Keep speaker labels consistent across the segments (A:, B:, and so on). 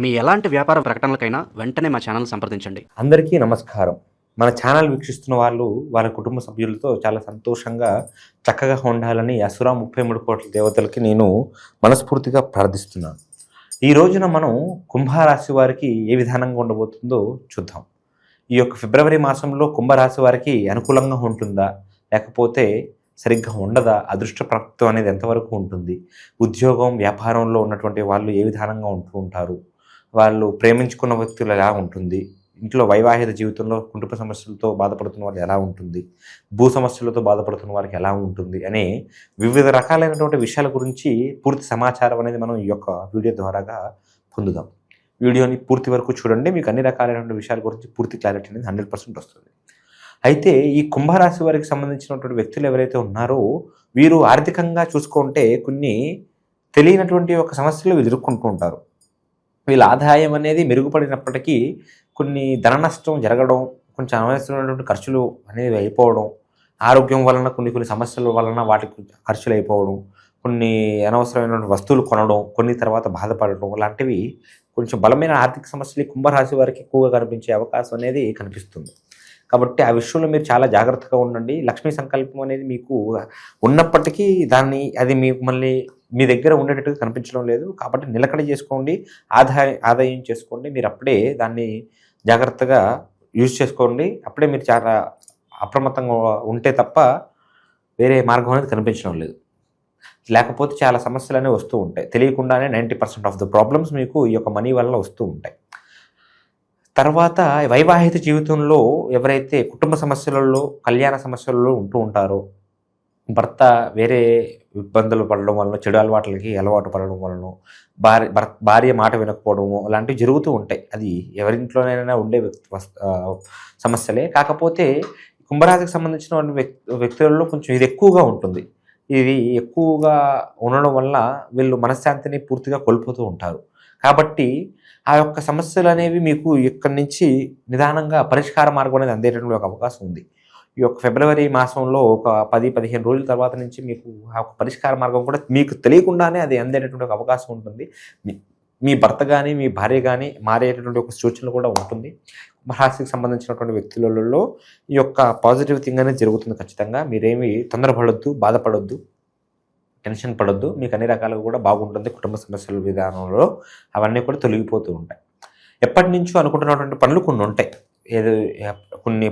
A: మీ ఎలాంటి వ్యాపార ప్రకటనలకైనా వెంటనే మా ఛానల్ సంప్రదించండి.
B: అందరికీ నమస్కారం. మన ఛానల్ వీక్షిస్తున్న వాళ్ళు వాళ్ళ కుటుంబ సభ్యులతో చాలా సంతోషంగా చక్కగా ఉండాలని అసురా 33 కోట్ల దేవతలకి నేను మనస్ఫూర్తిగా ప్రార్థిస్తున్నాను. ఈ రోజున మనం కుంభరాశి వారికి ఏ విధానంగా ఉండబోతుందో చూద్దాం. ఈ యొక్క ఫిబ్రవరి మాసంలో కుంభరాశి వారికి అనుకూలంగా ఉంటుందా, లేకపోతే సరిగ్గా ఉండదా, అదృష్ట ప్రాప్తం అనేది ఎంతవరకు ఉంటుంది, ఉద్యోగం వ్యాపారంలో ఉన్నటువంటి వాళ్ళు ఏ విధానంగా ఉంటూ ఉంటారు, వాళ్ళు ప్రేమించుకున్న వ్యక్తులు ఎలా ఉంటుంది, ఇంట్లో వైవాహిక జీవితంలో కుటుంబ సమస్యలతో బాధపడుతున్న వాళ్ళు ఎలా ఉంటుంది, భూ సమస్యలతో బాధపడుతున్న వారికి ఎలా ఉంటుంది అనే వివిధ రకాలైనటువంటి విషయాల గురించి పూర్తి సమాచారం అనేది మనం ఈ యొక్క వీడియో ద్వారాగా పొందుదాం. వీడియోని పూర్తి వరకు చూడండి, మీకు అన్ని రకాలైనటువంటి విషయాల గురించి పూర్తి క్లారిటీ అనేది 100% వస్తుంది. అయితే ఈ కుంభరాశి వారికి సంబంధించినటువంటి వ్యక్తులు ఎవరైతే ఉన్నారో వీరు ఆర్థికంగా చూసుకుంటే కొన్ని తెలియనటువంటి ఒక సమస్యలు ఎదుర్కొంటూ ఉంటారు. వీళ్ళ ఆదాయం అనేది మెరుగుపడినప్పటికీ కొన్ని ధన నష్టం జరగడం, కొంచెం అనవసరమైనటువంటి ఖర్చులు అనేవి అయిపోవడం, ఆరోగ్యం వలన కొన్ని సమస్యల వలన వాటికి ఖర్చులు అయిపోవడం, కొన్ని అనవసరమైనటువంటి వస్తువులు కొనడం, కొన్ని తర్వాత బాధపడడం లాంటివి కొంచెం బలమైన ఆర్థిక సమస్యలు కుంభరాశి వారికి ఎక్కువగా కనిపించే అవకాశం అనేది కనిపిస్తుంది. కాబట్టి ఆ విషయంలో మీరు చాలా జాగ్రత్తగా ఉండండి. లక్ష్మీ సంకల్పం అనేది మీకు ఉన్నప్పటికీ అది మీకు మళ్ళీ మీ దగ్గర ఉండేటట్టుగా కనిపించడం లేదు. కాబట్టి నిలకడ చేసుకోండి, ఆదాయం చేసుకోండి. మీరు అప్పుడే దాన్ని జాగ్రత్తగా యూజ్ చేసుకోండి. అప్పుడే మీరు చాలా అప్రమత్తంగా ఉంటే తప్ప వేరే మార్గం అనేది కనిపించడం లేదు. లేకపోతే చాలా సమస్యలు అనేవి వస్తూ ఉంటాయి. తెలియకుండానే 90% ఆఫ్ ద ప్రాబ్లమ్స్ మీకు ఈ యొక్క మనీ వల్ల వస్తూ ఉంటాయి. తర్వాత వైవాహిక జీవితంలో ఎవరైతే కుటుంబ సమస్యలలో, కళ్యాణ సమస్యలలో ఉంటూ ఉంటారో, భర్త వేరే ఇబ్బందులు పడడం వలన, చెడు అలవాటు పడడం వలన, భార్య మాట వినకపోవడము అలాంటివి జరుగుతూ ఉంటాయి. అది ఎవరింట్లోనైనా ఉండే సమస్యలే. కాకపోతే కుంభరాశికి సంబంధించిన వ్యక్తులలో కొంచెం ఇది ఎక్కువగా ఉంటుంది. ఇది ఎక్కువగా ఉండడం వల్ల వీళ్ళు మనశ్శాంతిని పూర్తిగా కోల్పోతూ ఉంటారు. కాబట్టి ఆ యొక్క సమస్యలు అనేవి మీకు ఇక్కడి నుంచి నిదానంగా పరిష్కార మార్గం అనేది అందేటటువంటి ఒక అవకాశం ఉంది. ఈ యొక్క ఫిబ్రవరి మాసంలో ఒక 10-15 రోజుల తర్వాత నుంచి మీకు ఆ యొక్క పరిష్కార మార్గం కూడా మీకు తెలియకుండానే అది అందేటటువంటి ఒక అవకాశం ఉంటుంది. మీ భర్త కానీ మీ భార్య కానీ మారేటటువంటి ఒక సూచనలు కూడా ఉంటుంది. కుంభరాశికి సంబంధించినటువంటి వ్యక్తులలో ఈ యొక్క పాజిటివ్ థింగ్ అనేది జరుగుతుంది ఖచ్చితంగా. మీరేమి తొందరపడొద్దు, బాధపడొద్దు, టెన్షన్ పడొద్దు. మీకు అన్ని రకాలుగా కూడా బాగుంటుంది. కుటుంబ సమస్యల విధానంలో అవన్నీ కూడా తొలగిపోతూ ఉంటాయి. ఎప్పటి నుంచో అనుకుంటున్నటువంటి పనులు కొన్ని ఉంటాయి. కొన్ని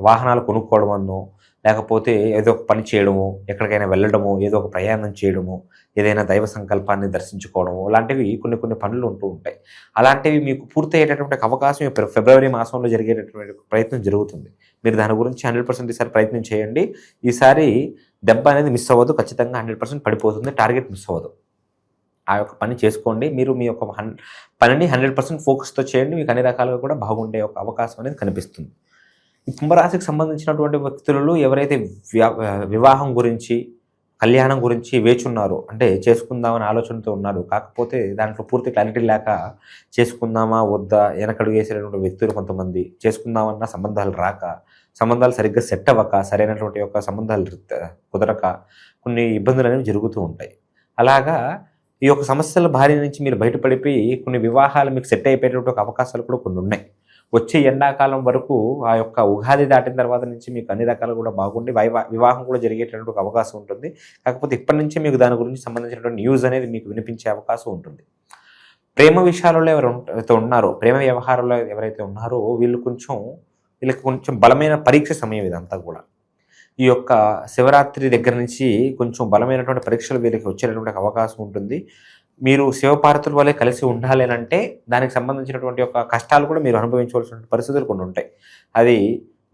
B: వాహనాలు కొనుక్కోవడం అన్నో, లేకపోతే ఏదో ఒక పని చేయడము, ఎక్కడికైనా వెళ్ళడము, ఏదో ఒక ప్రయాణం చేయడము, ఏదైనా దైవ సంకల్పాన్ని దర్శించుకోవడము, అలాంటివి కొన్ని పనులు ఉంటూ ఉంటాయి. అలాంటివి మీకు పూర్తి అయ్యేటటువంటి అవకాశం ఫిబ్రవరి మాసంలో జరిగేటటువంటి ప్రయత్నం జరుగుతుంది. మీరు దాని గురించి 100% ఈసారి ప్రయత్నం చేయండి. ఈసారి దెబ్బ అనేది మిస్ అవ్వదు. ఖచ్చితంగా 100% పడిపోతుంది. టార్గెట్ మిస్ అవ్వదు. ఆ యొక్క పని చేసుకోండి. మీరు మీ యొక్క పనిని 100% ఫోకస్తో చేయండి. మీకు అన్ని రకాలుగా కూడా బాగుండే ఒక అవకాశం అనేది కనిపిస్తుంది. ఈ కుంభరాశికి సంబంధించినటువంటి వ్యక్తులు ఎవరైతే వివాహం గురించి, కళ్యాణం గురించి వేచున్నారో, అంటే చేసుకుందామని ఆలోచనతో ఉన్నారు, కాకపోతే దాంట్లో పూర్తి క్లారిటీ లేక చేసుకుందామా వద్దా వెనకడుగు వేసేటటువంటి వ్యక్తులు కొంతమంది, చేసుకుందామన్న సంబంధాలు సరిగ్గా సెట్ అవ్వక, సరైనటువంటి యొక్క సంబంధాలు కుదరక కొన్ని ఇబ్బందులు అనేవి జరుగుతూ ఉంటాయి. అలాగా ఈ యొక్క సమస్యల బారి నుంచి మీరు బయటపడిపోయి కొన్ని వివాహాలు మీకు సెట్ అయిపోయేటువంటి ఒక అవకాశాలు కూడా కొన్ని ఉన్నాయి. వచ్చే ఎండాకాలం వరకు ఆ యొక్క ఉగాది దాటిన తర్వాత నుంచి మీకు అన్ని రకాలు కూడా బాగుండి వివాహం కూడా జరిగేటటువంటి ఒక అవకాశం ఉంటుంది. కాకపోతే ఇప్పటి నుంచే మీకు దాని గురించి సంబంధించినటువంటి న్యూస్ అనేది మీకు వినిపించే అవకాశం ఉంటుంది. ప్రేమ విషయాలలో ఎవరైతే ఉన్నారో, ప్రేమ వ్యవహారంలో ఎవరైతే ఉన్నారో వీళ్ళకి కొంచెం బలమైన పరీక్ష సమయం ఇదంతా కూడా. ఈ యొక్క శివరాత్రి దగ్గర నుంచి కొంచెం బలమైనటువంటి పరీక్షలు వీళ్ళకి వచ్చేటటువంటి అవకాశం ఉంటుంది. మీరు శివపార్వతుల వల్లే కలిసి ఉండాలి అంటే దానికి సంబంధించినటువంటి యొక్క కష్టాలు కూడా మీరు అనుభవించవలసిన పరిస్థితులు కొన్ని ఉంటాయి. అది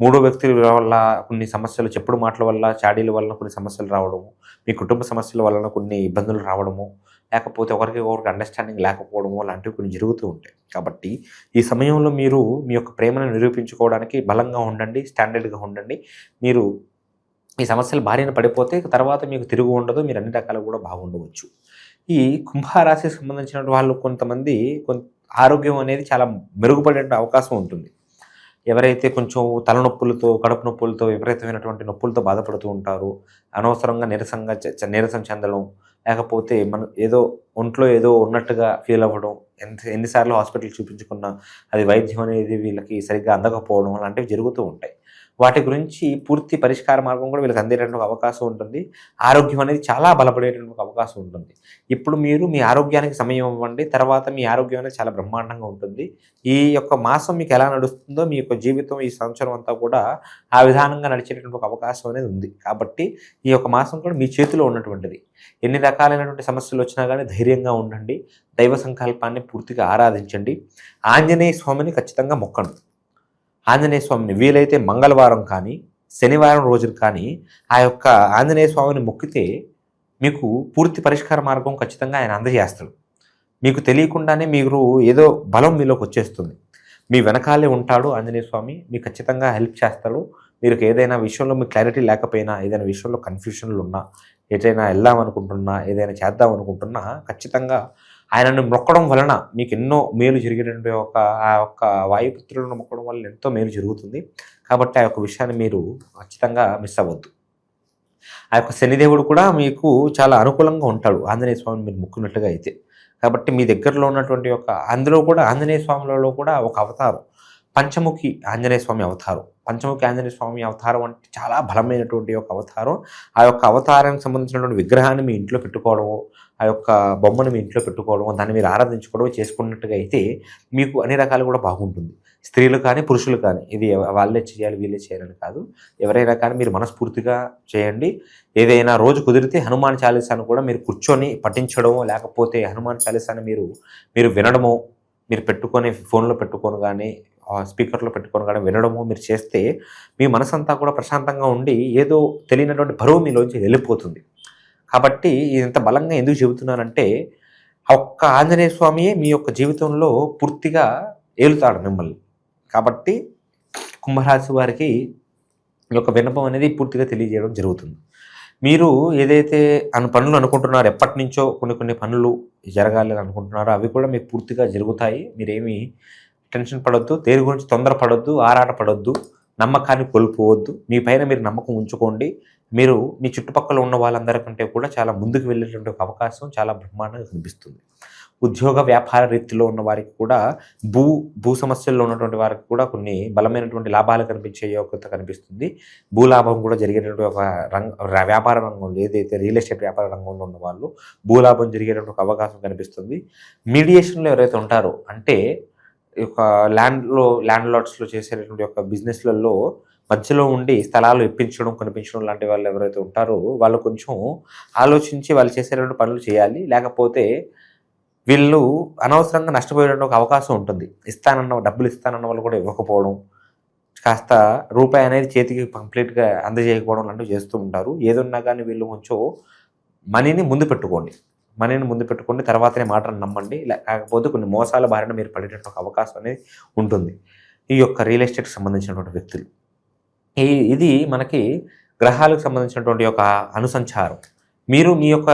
B: మూడో వ్యక్తుల వల్ల కొన్ని సమస్యలు, చెప్పుడు మాటల వల్ల, చాడీల వలన కొన్ని సమస్యలు రావడము, మీ కుటుంబ సమస్యల వలన కొన్ని ఇబ్బందులు రావడము, లేకపోతే ఒకరికి అండర్స్టాండింగ్ లేకపోవడము లాంటివి కొన్ని జరుగుతూ ఉంటాయి. కాబట్టి ఈ సమయంలో మీరు మీ యొక్క ప్రేమను నిరూపించుకోవడానికి బలంగా ఉండండి, స్టాండర్డ్గా ఉండండి. మీరు ఈ సమస్యలు బారిన పడిపోతే తర్వాత మీకు తిరుగు ఉండదు. మీరు అన్ని రకాలు కూడా బాగుండవచ్చు. ఈ కుంభరాశికి సంబంధించిన వాళ్ళు కొంతమంది ఆరోగ్యం అనేది చాలా మెరుగుపడే అవకాశం ఉంటుంది. ఎవరైతే కొంచెం తలనొప్పులతో, కడుపు నొప్పులతో, విపరీతమైనటువంటి నొప్పులతో బాధపడుతూ ఉంటారో, అనవసరంగా నీరసం చెందడం, లేకపోతే మనం ఏదో ఒంట్లో ఏదో ఉన్నట్టుగా ఫీల్ అవ్వడం, ఎన్నిసార్లు హాస్పిటల్ చూపించుకున్నా అది వైద్యం అనేది వీళ్ళకి సరిగ్గా అందకపోవడం అలాంటివి జరుగుతూ ఉంటాయి. వాటి గురించి పూర్తి పరిష్కార మార్గం కూడా వీళ్ళకి అందేటటువంటి అవకాశం ఉంటుంది. ఆరోగ్యం అనేది చాలా బలపడేటటువంటి అవకాశం ఉంటుంది. ఇప్పుడు మీరు మీ ఆరోగ్యానికి సమయం ఇవ్వండి. తర్వాత మీ ఆరోగ్యం అనేది చాలా బ్రహ్మాండంగా ఉంటుంది. ఈ యొక్క మాసం మీకు ఎలా నడుస్తుందో మీ యొక్క జీవితం ఈ సంవత్సరం అంతా కూడా ఆ విధానంగా నడిచేటటువంటి ఒక అవకాశం అనేది ఉంది. కాబట్టి ఈ యొక్క మాసం కూడా మీ చేతిలో ఉన్నటువంటిది. ఎన్ని రకాలైనటువంటి సమస్యలు వచ్చినా కానీ ధైర్యంగా ఉండండి. దైవ సంకల్పాన్ని పూర్తిగా ఆరాధించండి. ఆంజనేయ స్వామిని ఖచ్చితంగా మొక్కండి. ఆంజనేయ స్వామిని వీలైతే మంగళవారం కానీ శనివారం రోజులు కానీ ఆ యొక్క ఆంజనేయ స్వామిని మొక్కితే మీకు పూర్తి పరిష్కార మార్గం ఖచ్చితంగా ఆయన అందజేస్తాడు. మీకు తెలియకుండానే మీరు ఏదో బలం మీలోకి వచ్చేస్తుంది. మీ వెనకాలే ఉంటాడు ఆంజనేయ స్వామి. మీకు ఖచ్చితంగా హెల్ప్ చేస్తాడు. మీకు ఏదైనా విషయంలో మీకు క్లారిటీ లేకపోయినా, ఏదైనా విషయంలో కన్ఫ్యూషన్లు ఉన్నా, ఏదైనా వెళ్దాం అనుకుంటున్నా, ఏదైనా చేద్దాం అనుకుంటున్నా ఖచ్చితంగా ఆయనను మొక్కడం వలన మీకు ఎన్నో మేలు జరిగేటువంటి ఆ యొక్క వాయుపుత్రులను మొక్కడం వల్ల ఎంతో మేలు జరుగుతుంది. కాబట్టి ఆ యొక్క విషయాన్ని మీరు ఖచ్చితంగా మిస్ అవ్వద్దు. ఆ యొక్క శనిదేవుడు కూడా మీకు చాలా అనుకూలంగా ఉంటాడు ఆంజనేయ స్వామిని మీరు మొక్కున్నట్టుగా అయితే. కాబట్టి మీ దగ్గరలో ఉన్నటువంటి అందులో కూడా ఆంజనేయ స్వాములలో కూడా ఒక అవతారం పంచముఖి ఆంజనేయ స్వామి అవతారం. పంచముఖి ఆంజనేయ స్వామి అవతారం అంటే చాలా బలమైనటువంటి ఒక అవతారం. ఆ యొక్క అవతారానికి సంబంధించినటువంటి విగ్రహాన్ని మీ ఇంట్లో పెట్టుకోవడము, ఆ యొక్క బొమ్మను మీ ఇంట్లో పెట్టుకోవడము, దాన్ని మీరు ఆరాధించుకోవడం చేసుకున్నట్టుగా అయితే మీకు అన్ని రకాలు కూడా బాగుంటుంది. స్త్రీలు కానీ పురుషులు కానీ ఇది వాళ్ళే చేయాలి వీళ్ళే చేయాలని కాదు. ఎవరైనా కానీ మీరు మనస్ఫూర్తిగా చేయండి. ఏదైనా రోజు కుదిరితే హనుమాన్ చాలీసాను కూడా మీరు కూర్చొని పఠించడమో, లేకపోతే హనుమాన్ చాలీసాను మీరు వినడమో, మీరు పెట్టుకొని ఫోన్లో పెట్టుకొని కానీ స్పీకర్లో పెట్టుకొని కానీ వినడము మీరు చేస్తే మీ మనసంతా కూడా ప్రశాంతంగా ఉండి ఏదో తెలియనటువంటి బరువు మీలోంచి వెళ్ళిపోతుంది. కాబట్టి ఇంత బలంగా ఎందుకు చెబుతున్నానంటే ఒక్క ఆంజనేయ స్వామియే మీ యొక్క జీవితంలో పూర్తిగా ఏలుతాడు మిమ్మల్ని. కాబట్టి కుంభరాశి వారికి ఈ యొక్క విన్నపం అనేది పూర్తిగా తెలియజేయడం జరుగుతుంది. మీరు ఏదైతే పనులు అనుకుంటున్నారో, ఎప్పటి నుంచో కొన్ని పనులు జరగాలి అని అనుకుంటున్నారో అవి కూడా మీకు పూర్తిగా జరుగుతాయి. మీరేమీ టెన్షన్ పడొద్దు, దేని గురించి తొందరపడొద్దు, ఆరాట పడొద్దు, నమ్మకాన్ని కోల్పోవద్దు. మీ పైన మీరు నమ్మకం ఉంచుకోండి. మీరు మీ చుట్టుపక్కల ఉన్న వాళ్ళందరికంటే కూడా చాలా ముందుకు వెళ్ళేటువంటి ఒక అవకాశం చాలా బ్రహ్మాండంగా కనిపిస్తుంది. ఉద్యోగ వ్యాపార రీతిలో ఉన్న వారికి కూడా భూ సమస్యల్లో ఉన్నటువంటి వారికి కూడా కొన్ని బలమైనటువంటి లాభాలు కనిపించే యోగ్యత కనిపిస్తుంది. భూలాభం కూడా జరిగేటువంటి ఒక వ్యాపార రంగంలో, ఏదైతే రియల్ ఎస్టేట్ వ్యాపార రంగంలో ఉన్న వాళ్ళు భూలాభం జరిగేటువంటి ఒక అవకాశం కనిపిస్తుంది. మీడియేషన్లో ఎవరైతే ఉంటారో, అంటే ఈ యొక్క ల్యాండ్ లాట్స్లో చేసేటటువంటి యొక్క బిజినెస్లలో మధ్యలో ఉండి స్థలాలు ఇప్పించడం, కొనిపించడం లాంటి వాళ్ళు ఎవరైతే ఉంటారో వాళ్ళు కొంచెం ఆలోచించి వాళ్ళు చేసేటువంటి పనులు చేయాలి. లేకపోతే వీళ్ళు అనవసరంగా నష్టపోయేటువంటి ఒక అవకాశం ఉంటుంది. డబ్బులు ఇస్తానన్న వాళ్ళు కూడా ఇవ్వకపోవడం, కాస్త రూపాయి అనేది చేతికి కంప్లీట్గా అందజేయకపోవడం లాంటివి చేస్తూ ఉంటారు. ఏదున్నా కానీ వీళ్ళు కొంచెం మనీని ముందు పెట్టుకోండి, తర్వాతనే మాటను నమ్మండి. లేకపోతే కొన్ని మోసాల బారిన మీరు పడేటటువంటి ఒక అవకాశం అనేది ఉంటుంది ఈ యొక్క రియల్ ఎస్టేట్కి సంబంధించినటువంటి వ్యక్తులు. ఇది మనకి గ్రహాలకు సంబంధించినటువంటి ఒక అనుసంచారం. మీరు మీ యొక్క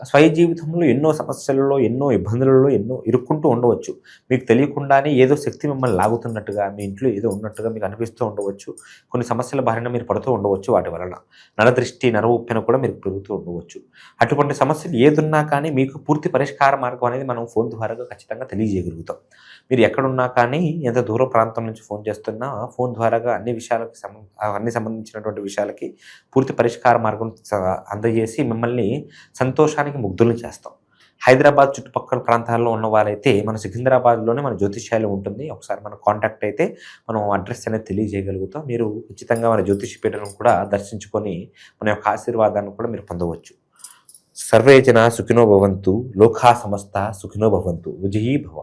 B: స్వయ జీవితంలో ఎన్నో సమస్యలలో, ఎన్నో ఇబ్బందులలో ఇరుక్కుంటూ ఉండవచ్చు. మీకు తెలియకుండానే ఏదో శక్తి మిమ్మల్ని లాగుతున్నట్టుగా, మీ ఇంట్లో ఏదో ఉన్నట్టుగా మీకు అనిపిస్తూ ఉండవచ్చు. కొన్ని సమస్యల బారిన మీరు పడుతూ ఉండవచ్చు. వాటి వలన నరదృష్టి, ఉప్పెన కూడా మీరు పెరుగుతూ ఉండవచ్చు. అటువంటి సమస్యలు ఏదున్నా కానీ మీకు పూర్తి పరిష్కార మార్గం అనేది మనం ఫోన్ ద్వారా ఖచ్చితంగా తెలియజేయగలుగుతాం. మీరు ఎక్కడున్నా కానీ, ఎంత దూర ప్రాంతం నుంచి ఫోన్ చేస్తున్నా ఫోన్ ద్వారాగా అన్ని సంబంధించినటువంటి విషయాలకి పూర్తి పరిష్కార మార్గం అందజేసి మిమ్మల్ని సంతోషానికి ముగ్ధులను చేస్తాం. హైదరాబాద్ చుట్టుపక్కల ప్రాంతాల్లో ఉన్న వారైతే మన సికింద్రాబాద్లోనే మన జ్యోతిష్యాలయం ఉంటుంది. ఒకసారి మన కాంటాక్ట్ అయితే మనం అడ్రస్ అనేది తెలియజేయగలుగుతాం. మీరు ఖచ్చితంగా మన జ్యోతిష పీఠను కూడా దర్శించుకొని మన యొక్క ఆశీర్వాదాన్ని కూడా మీరు పొందవచ్చు. సర్వే జన సుఖినో భవంతు, లోకా సమస్త సుఖినో భవంతు, విజయీ భవ.